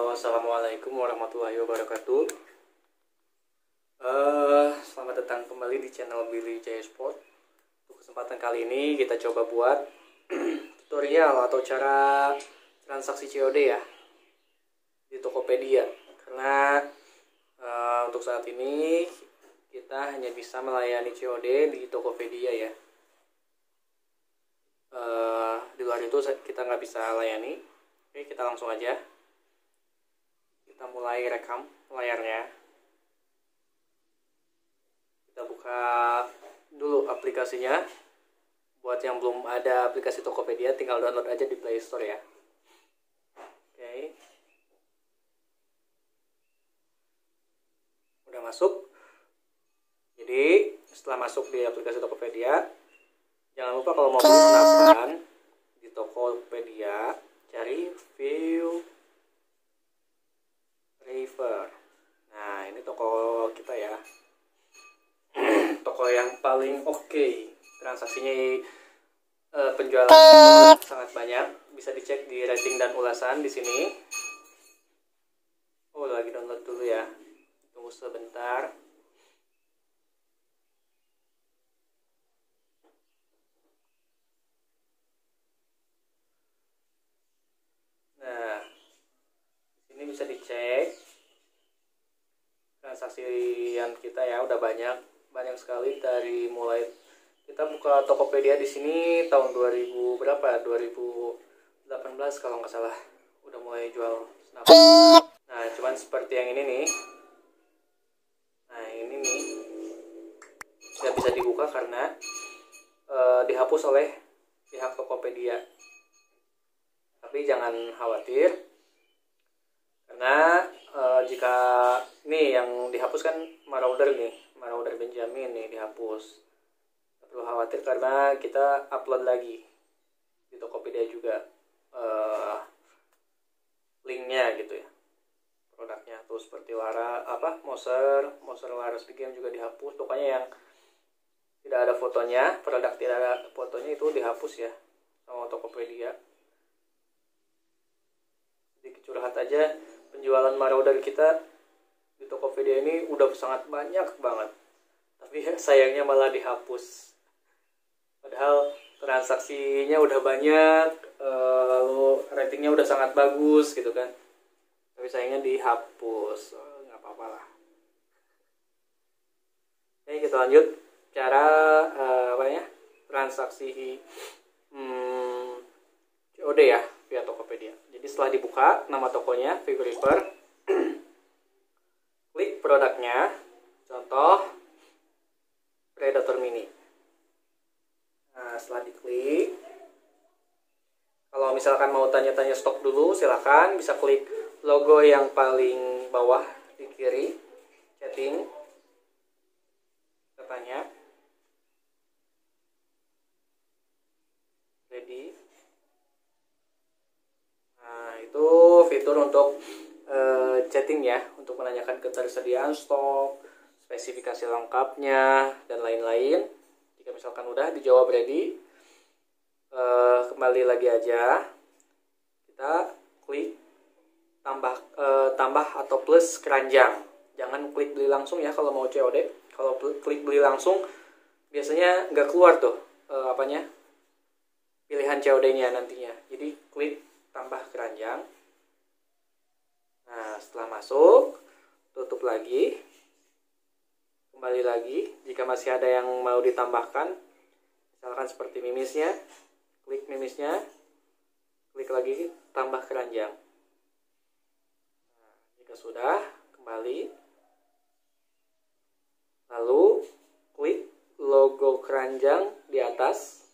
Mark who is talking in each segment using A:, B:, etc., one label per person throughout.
A: Halo, assalamualaikum warahmatullahi wabarakatuh. Selamat datang kembali di channel Billy J Sport. Untuk kesempatan kali ini kita coba buat tutorial atau cara transaksi COD ya di Tokopedia. Karena untuk saat ini kita hanya bisa melayani COD di Tokopedia ya. Di luar itu kita nggak bisa layani. Oke, kita langsung aja. Kita mulai rekam layarnya. Kita buka dulu aplikasinya. Buat yang belum ada aplikasi Tokopedia, tinggal download aja di Play Store ya. Oke. Udah masuk. Jadi setelah masuk di aplikasi Tokopedia, jangan lupa kalau mau beli senapan di Tokopedia, cari view River. Nah, ini toko kita ya. Toko yang paling oke. Transaksinya penjualan sangat banyak. Bisa dicek di rating dan ulasan di sini. Oh, lagi download dulu ya. Tunggu sebentar. Nah, ini bisa dicek transaksian kita ya, udah banyak sekali. Dari mulai kita buka Tokopedia di sini tahun 2000 berapa? 2018 kalau nggak salah udah mulai jual senapan. Nah, cuman seperti yang ini nih. Nah, ini nih nggak bisa dibuka karena dihapus oleh pihak Tokopedia. Tapi jangan khawatir, karena jika nih yang dihapus kan Marauder Benjamin nih dihapus. Tidak perlu khawatir karena kita upload lagi di Tokopedia juga linknya gitu ya, produknya tuh seperti Monster Laras Game juga dihapus. Pokoknya yang tidak ada fotonya, produk tidak ada fotonya itu dihapus ya sama Tokopedia. Sedikit curhat aja, penjualan Marauder kita di Tokopedia ini udah sangat banyak banget, tapi sayangnya malah dihapus. Padahal transaksinya udah banyak, lalu ratingnya udah sangat bagus gitu kan, tapi sayangnya dihapus. Nggak apa-apa lah. Oke, kita lanjut cara transaksi COD ya via Tokopedia. Jadi setelah dibuka nama tokonya River, klik produknya, contoh Predator Mini. Nah, setelah diklik, kalau misalkan mau tanya-tanya stok dulu, silakan bisa klik logo yang paling bawah di kiri, chatting, kita tanya, ready. Nah, itu fitur untuk chatting ya, untuk menanyakan ketersediaan stok, spesifikasi lengkapnya, dan lain-lain. Jika misalkan udah dijawab ready, kembali lagi aja, kita klik tambah atau plus keranjang. Jangan klik beli langsung ya kalau mau COD. Kalau klik beli langsung biasanya nggak keluar tuh pilihan COD-nya nantinya. Jadi klik tambah keranjang. Nah, setelah masuk, tutup lagi, kembali lagi. Jika masih ada yang mau ditambahkan, misalkan seperti mimisnya, klik mimisnya, klik lagi tambah keranjang. Nah, jika sudah, kembali, lalu klik logo keranjang di atas.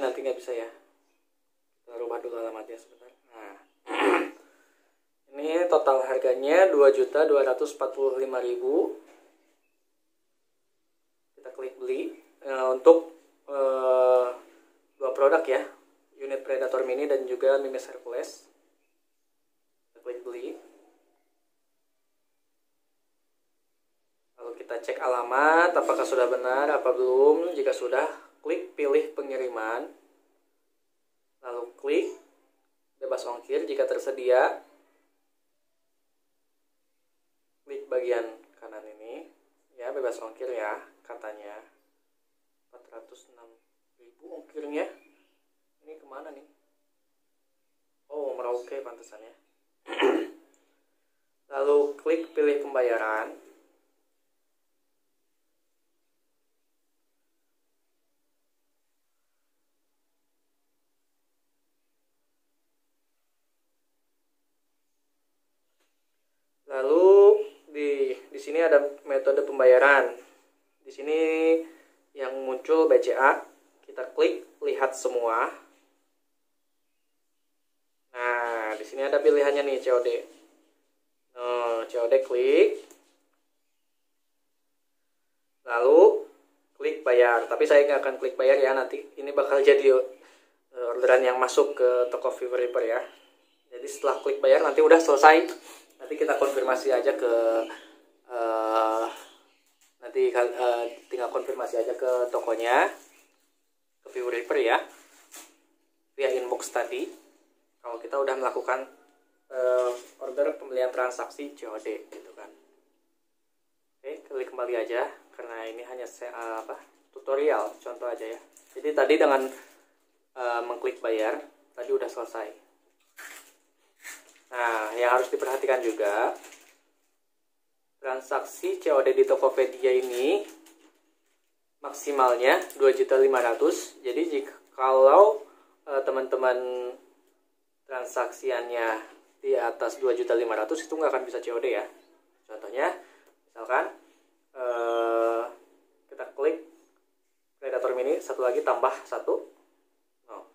A: Nanti nggak bisa ya, kita rubah dulu alamatnya sebentar. Nah, ini total harganya 2.245.000. Kita klik beli untuk dua produk ya, unit Predator Mini dan juga Mimis Hercules. Kita klik beli, lalu kita cek alamat apakah sudah benar apa belum. Jika sudah, klik pilih pengiriman, lalu klik bebas ongkir jika tersedia. Klik bagian kanan ini ya, bebas ongkir ya, katanya 406.000 ongkirnya. Ini kemana nih? Oh, Merauke pantesannya. Lalu klik pilih pembayaran. Lalu di sini ada metode pembayaran. Di sini yang muncul BCA, kita klik lihat semua. Nah, di sini ada pilihannya nih COD. Nah, COD klik. Lalu klik bayar. Tapi saya nggak akan klik bayar ya, nanti ini bakal jadi orderan yang masuk ke toko Vivo Reaper ya. Jadi setelah klik bayar nanti udah selesai. Nanti kita konfirmasi aja ke tinggal konfirmasi aja ke tokonya, ke Vivo Reaper ya, via inbox tadi. Kalau kita udah melakukan order pembelian transaksi COD gitu kan. Oke, klik kembali aja karena ini hanya tutorial contoh aja ya. Jadi tadi dengan mengklik bayar tadi udah selesai. Nah, yang harus diperhatikan juga, transaksi COD di Tokopedia ini maksimalnya 2.500.000. Jadi kalau teman-teman transaksiannya di atas 2.500.000 itu nggak akan bisa COD ya. Contohnya, misalkan kita klik Predator Mini, satu lagi tambah satu,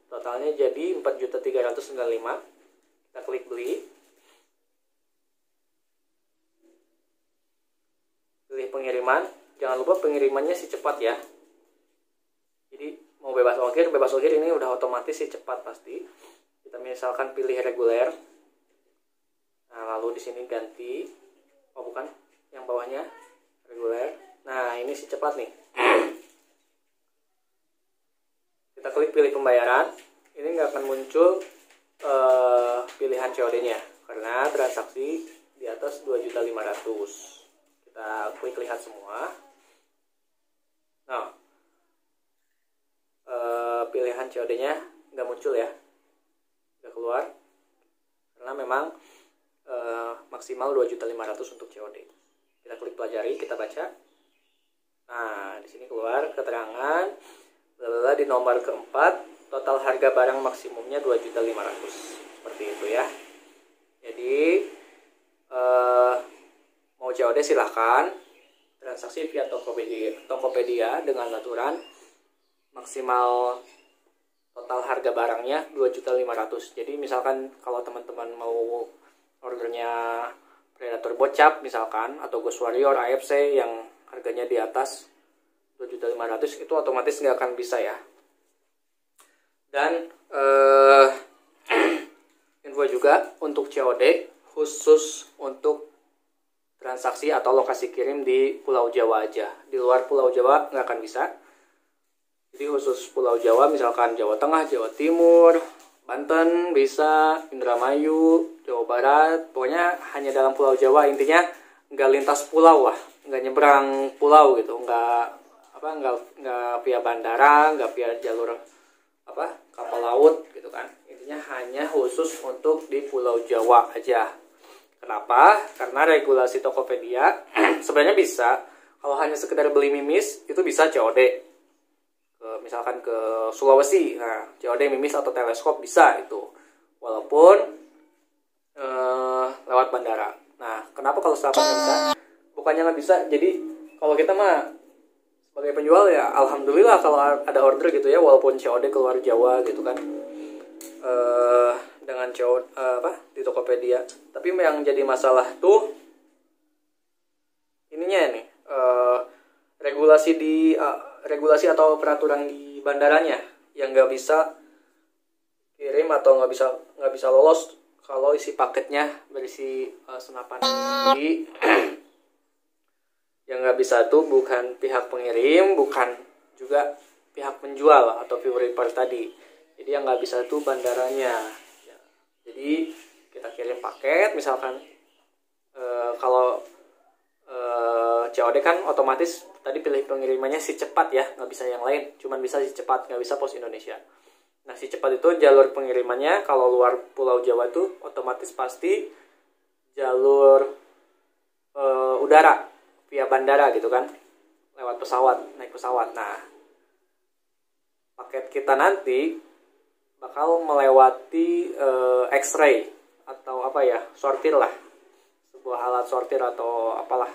A: totalnya jadi 4.395.000. Kita klik beli, pilih pengiriman. Jangan lupa pengirimannya si cepat ya. Jadi mau bebas ongkir ini udah otomatis si cepat pasti. Kita misalkan pilih reguler. Nah, lalu di sini ganti, oh bukan, yang bawahnya reguler. Nah, ini si cepat nih. Kita klik pilih pembayaran. Ini nggak akan muncul pilihan COD-nya karena transaksi di atas 2.500.000. Kita klik lihat semua. Nah, pilihan COD-nya nggak muncul ya, nggak keluar karena memang maksimal 2.500.000 untuk COD. Kita klik pelajari, kita baca. Nah, di sini keluar keterangan di nomor keempat, total harga barang maksimumnya 2.500.000. Seperti itu ya. Jadi mau COD silahkan. Transaksi via Tokopedia dengan aturan maksimal total harga barangnya 2.500.000. Jadi misalkan kalau teman-teman mau ordernya Predator Bocap misalkan, atau Ghost Warrior AFC yang harganya di atas 2.500.000, itu otomatis nggak akan bisa ya. Dan info juga untuk COD khusus untuk transaksi atau lokasi kirim di Pulau Jawa aja. Di luar Pulau Jawa nggak akan bisa. Jadi khusus Pulau Jawa, misalkan Jawa Tengah, Jawa Timur, Banten bisa, Indramayu, Jawa Barat, pokoknya hanya dalam Pulau Jawa. Intinya nggak lintas pulau lah, nggak nyebrang pulau gitu, nggak via bandara, nggak via jalur kapal laut gitu kan. Intinya hanya khusus untuk di Pulau Jawa aja. Kenapa? Karena regulasi Tokopedia sebenarnya bisa, kalau hanya sekedar beli mimis itu bisa COD. Misalkan ke Sulawesi, nah COD mimis atau teleskop bisa itu, walaupun lewat bandara. Nah, kenapa kalau setapak nggak bisa? Bukannya nggak bisa, jadi kalau kita mah sebagai penjual ya alhamdulillah kalau ada order gitu ya, walaupun COD keluar Jawa gitu kan, dengan COD di Tokopedia. Tapi yang jadi masalah tuh ininya nih, regulasi atau peraturan di bandaranya yang nggak bisa kirim atau nggak bisa lolos kalau isi paketnya berisi senapan di Yang nggak bisa tuh bukan pihak pengirim, bukan juga pihak penjual atau viewer tadi. Jadi yang nggak bisa tuh bandaranya. Ya. Jadi kita kirim paket, misalkan kalau COD kan otomatis tadi pilih pengirimannya si cepat ya, nggak bisa yang lain, cuman bisa si cepat, nggak bisa Pos Indonesia. Nah si cepat itu jalur pengirimannya kalau luar Pulau Jawa tuh otomatis pasti jalur udara via bandara gitu kan, lewat pesawat, naik pesawat. Nah paket kita nanti bakal melewati X-ray atau apa ya, sortir lah, sebuah alat sortir atau apalah.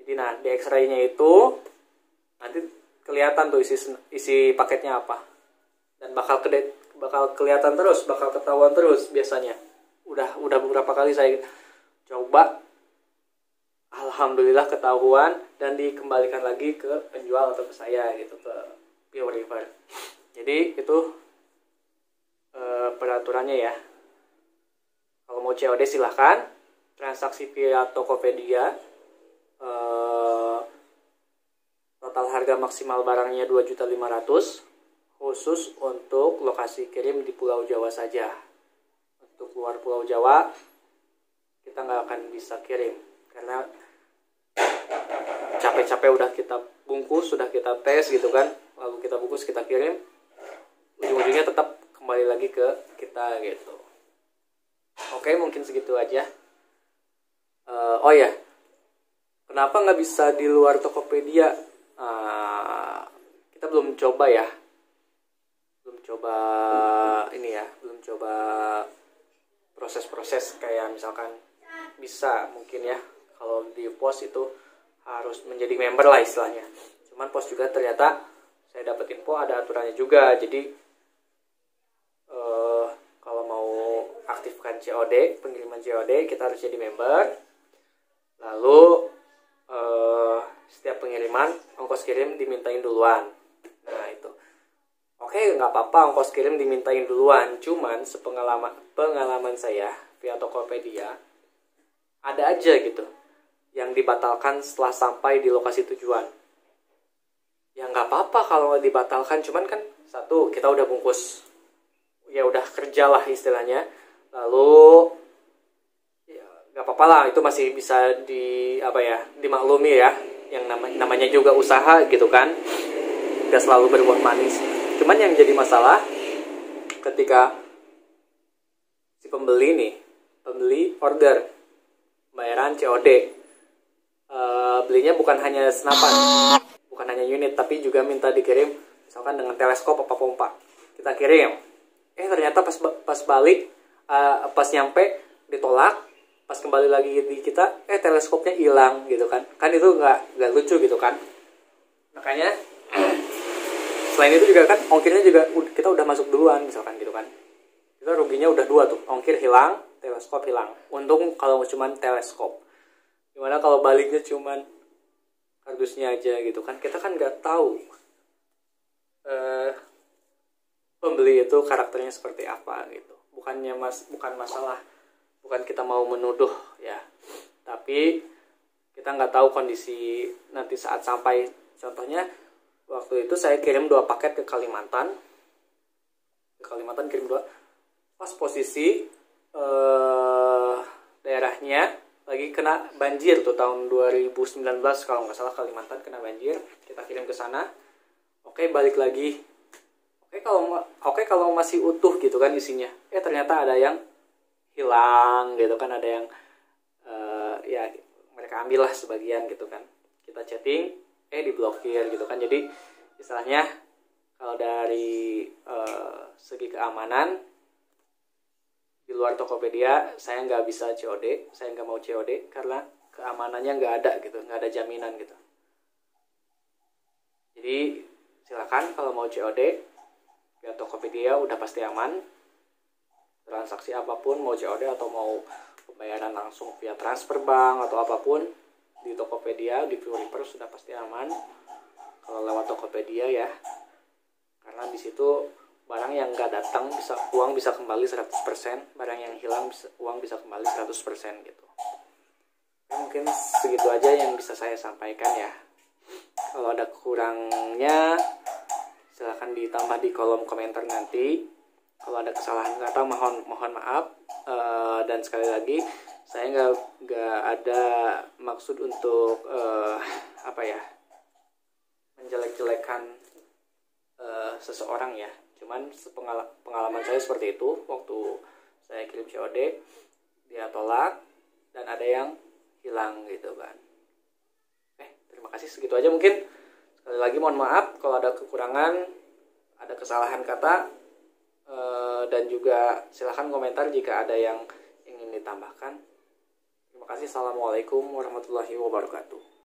A: Jadi nah di X-ray-nya itu nanti kelihatan tuh isi paketnya apa, dan bakal kelihatan terus, bakal ketahuan terus biasanya. Udah beberapa kali saya coba, alhamdulillah ketahuan dan dikembalikan lagi ke penjual atau ke saya gitu, ke PO River. Jadi itu peraturannya ya. Kalau mau COD silahkan, transaksi via Tokopedia, total harga maksimal barangnya 2.500.000, khusus untuk lokasi kirim di Pulau Jawa saja. Untuk luar Pulau Jawa kita nggak akan bisa kirim karena capek-capek udah kita bungkus, sudah kita tes gitu kan, lalu kita bungkus, kita kirim, ujung-ujungnya tetap kembali lagi ke kita gitu. Oke, mungkin segitu aja. Oh ya, kenapa nggak bisa di luar Tokopedia? Kita belum coba ya, belum coba proses-proses kayak misalkan bisa mungkin ya, kalau di pos itu harus menjadi member lah istilahnya. Cuman pos juga ternyata saya dapat info ada aturannya juga. Jadi kalau mau aktifkan COD, pengiriman COD, kita harus jadi member. Lalu setiap pengiriman ongkos kirim dimintain duluan. Nah itu oke, nggak apa-apa ongkos kirim dimintain duluan. Cuman pengalaman saya via Tokopedia ada aja gitu yang dibatalkan setelah sampai di lokasi tujuan. Ya nggak apa-apa kalau dibatalkan, cuman kan satu, kita udah bungkus, ya udah kerja lah istilahnya. Lalu ya nggak apa-apa lah, itu masih bisa dimaklumi ya, yang namanya juga usaha gitu kan, nggak selalu berbuah manis. Cuman yang jadi masalah ketika si pembeli order bayaran COD, belinya bukan hanya senapan, bukan hanya unit, tapi juga minta dikirim misalkan dengan teleskop apa pompa. Kita kirim, ternyata pas balik, pas nyampe ditolak, pas kembali lagi di kita, teleskopnya hilang gitu kan itu nggak lucu gitu kan. Makanya selain itu juga kan ongkirnya juga kita udah masuk duluan misalkan gitu kan, kita ruginya udah 2 tuh, ongkir hilang, teleskop hilang. Untung kalau cuman teleskop, gimana kalau baliknya cuman kardusnya aja gitu kan, kita kan nggak tahu pembeli itu karakternya seperti apa gitu. Bukan masalah, bukan kita mau menuduh ya, tapi kita nggak tahu kondisi nanti saat sampai. Contohnya waktu itu saya kirim 2 paket ke Kalimantan kirim 2, pas posisi daerahnya lagi kena banjir tuh tahun 2019 kalau nggak salah, Kalimantan kena banjir, kita kirim ke sana. Oke, balik lagi. Oke kalau masih utuh gitu kan isinya, ternyata ada yang hilang gitu kan, ada yang ya mereka ambil lah sebagian gitu kan. Kita chatting, diblokir gitu kan. Jadi istilahnya kalau dari segi keamanan di luar Tokopedia saya nggak bisa COD, saya nggak mau COD karena keamanannya nggak ada gitu, nggak ada jaminan gitu. Jadi silakan kalau mau COD via Tokopedia udah pasti aman. Transaksi apapun, mau COD atau mau pembayaran langsung via transfer bank atau apapun, di Tokopedia, di Viuriper sudah pasti aman kalau lewat Tokopedia ya. Karena di situ barang yang nggak datang uang bisa kembali 100%, barang yang hilang uang bisa kembali 100% gitu. Mungkin segitu aja yang bisa saya sampaikan ya. Kalau ada kurangnya silahkan ditambah di kolom komentar nanti. Kalau ada kesalahan kata mohon maaf. Dan sekali lagi saya nggak ada maksud untuk menjelek-jelekan seseorang ya. Cuman pengalaman saya seperti itu. Waktu saya kirim COD dia tolak dan ada yang hilang gitu kan. Terima kasih, segitu aja mungkin. Sekali lagi mohon maaf kalau ada kekurangan, ada kesalahan kata, dan juga silahkan komentar jika ada yang ingin ditambahkan. Terima kasih. Assalamualaikum warahmatullahi wabarakatuh.